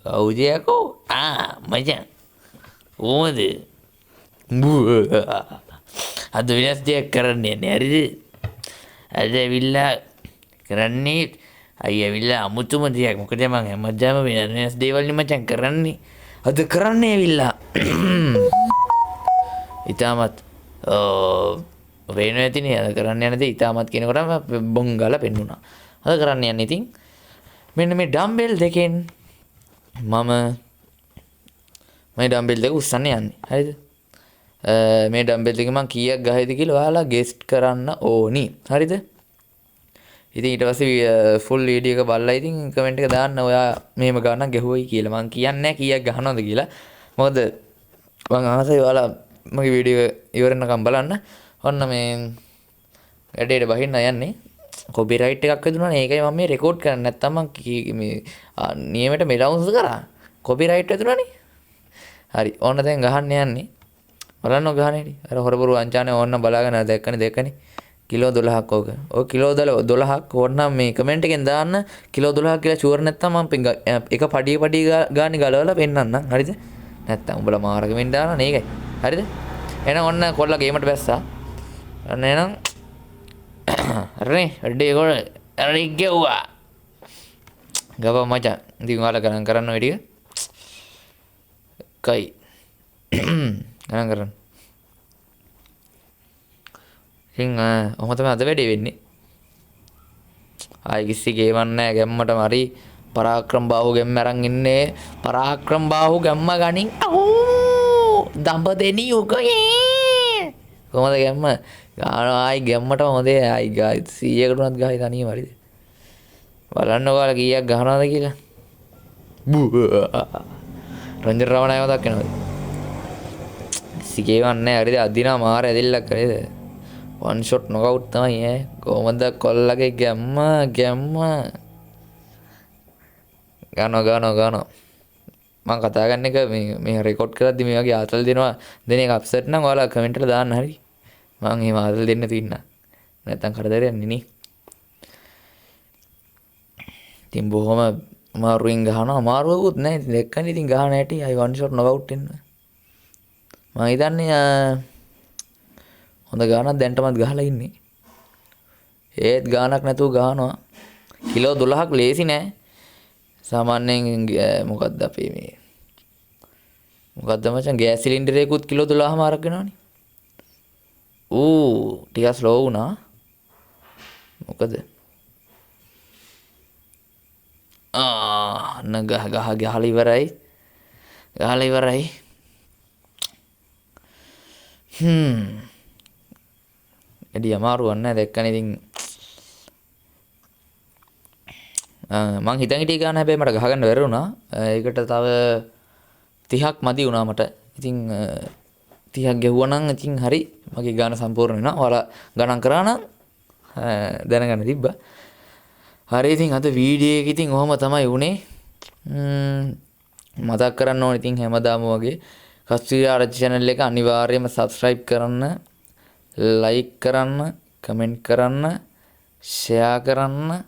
කවුද යකෝ? මචං. කොහමද? අද වෙනස් දෙයක් කරන්නේ නැහැ හරිද? අද ඇවිල්ලා කරන්නේ අයියා ඇවිල්ලා අමුතුම දෙයක්. මොකද මම හැමදාම වෙනස් දේවල් නේ මචං කරන්නේ. අද කරන්නේ ඇවිල්ලා ඊටමත් රේනෝ ඇතිනේ අද කරන්න යන දේ ඊටමත් කියනකොටම බොංගල පෙන්නුණා. අද කරන්න යන්නේ ඉතින් මෙන්න මේ ඩම්බෙල් දෙකෙන් මේ ඩම්බෙල් දෙක උස්සන්න යන්නේ. හරිද? මේ ඩම්බෙල් දෙක මම කීයක් ගහයිද කියලා ඔයාලා ගෙස්ට් කරන්න ඕනි. හරිද? ඉතින් ඊට පස්සේ ෆුල් වීඩියෝ එක බලලා ඉතින් කමෙන්ට් එක දාන්න ඔයා මෙහෙම ගානක් ගැහුවයි කියලා. මම කියන්නේ නැහැ කීයක් ගහනවද කියලා. මොකද මම ආසයි ඔයාලා මගේ වීඩියෝ ඉවරනකම් බලන්න. ඔන්න මේ වැඩේට බහින්න යන්නේ. කොපිරයිට් එකක් වැදුනානේ. ඒකයි මම මේ රෙකෝඩ් කරන්නේ. නැත්තම් මම මේ නියමයට මෙලවුන්ස් කරා. කොපිරයිට් වැදුනානේ. හරි. ඕන්න දැන් ගහන්න යන්නේ. බලන්න ගහන හැටි. අර හොරබරු අංචානේ ඕන්න බලාගෙන දැක්කනේ. කිලෝ 12ක් ඕක. ඔය කිලෝ 12ක් ඕන්නම් මේ කමෙන්ට් එකෙන් දාන්න කිලෝ 12ක් කියලා ෂුවර් නැත්තම් මම එක පඩිය ගානේ ගලවලා පෙන්නන්නම්. හරිද? නැත්තම් උඹලා මාර්ගෙමින් දානවා නේකයි. හරිද? එහෙනම් ඔන්න කොල්ලා ගේමට බැස්සා. අන්න එහෙනම් හරිනේ වැඩේ කොල්ල හරි ගෙව්වා. ගබා මචං. ඉතින් ඔයාලා ගණන් කරන්න ඔය ටික. කයි ගණන් කරන්න. ඉතින් ඔහොම තමයි අද වැඩේ වෙන්නේ. ආයි කිසි ගේමක් නැහැ ගැම්මටම හරි පරාක්‍රම බාහුව ගැම්ම අරන් ඉන්නේ. පරාක්‍රම බාහුව ගැම්ම ගනින්. දඹදෙනි යුගයේ කොහමද ගැම්ම? ගානවා ආයි ගැම්මටම හොඳේ. ආයි ගායි 100කට උනත් ගායි තනියම හරිද? බලන්න ඔයාලා කීයක් ගහනවද කියලා. රංජන රවණයව දක්කනවද? සිකේවන්නේ හරිද? අදිනා මාර ඇදෙල්ලක් කරේද? වන් ෂොට් නොකවුට් තමයි ඈ. කොහමද කොල්ලගේ ගැම්ම ගානවා. මම කතා කරන එක මේ රෙකෝඩ් කරද්දි මේ වගේ ආතල් දෙනවා දෙන එක අප්සෙට් නම් ඔයාලා කමෙන්ට් වල දාන්න හරි. මම එහෙම ආතල් දෙන්න තින්න. නැත්තම් කරදරයක් නේ. ඉතින් බොහොම අමාරුවෙන් ගහනවා. අමාරුවකුත් නැහැ. ඉතින් දැක්කනේ ඉතින් ගහන හැටි. අයි වන් ෂොට් නොකවුට් වෙන්න. මම හිතන්නේ හොඳ ගානක් දැන්ටමත් ගහලා ඉන්නේ. ඒත් ගානක් නැතුව ගහනවා. කිලෝ 12ක් ලේසි නෑ. සාමාන්‍යයෙන් මොකද්ද අපේ මේ මොකද්ද මචං ගෑස් සිලින්ඩරයකුත් කිලෝ 12ම අරක් වෙනවනේ. ටිකක් ස්ලෝ වුණා. මොකද? ගහලා ඉවරයි. එඩි අමාරුවක් නැහැ දැක්කනේ ඉතින් මං හිතන් හිටිය ගාන හැබැයි මට ගහගන්න බැරි වුණා. ඒකට තව 30ක් මදි වුණා මට. ඉතින් 30ක් ගැහුවා නම් ඉතින් හරි මගේ ගාන සම්පූර්ණ වෙනවා. ඔයාලා ගණන් කරා නම් දැනගන්න තිබ්බා. හරි ඉතින් අද වීඩියෝ එක ඉතින් ඔහොම තමයි උනේ. මතක් කරන්න ඕනේ ඉතින් හැමදාම වගේ කස්තුරි ආරච්චි channel එක අනිවාර්යයෙන්ම subscribe කරන්න, like කරන්න, comment කරන්න, share කරන්න.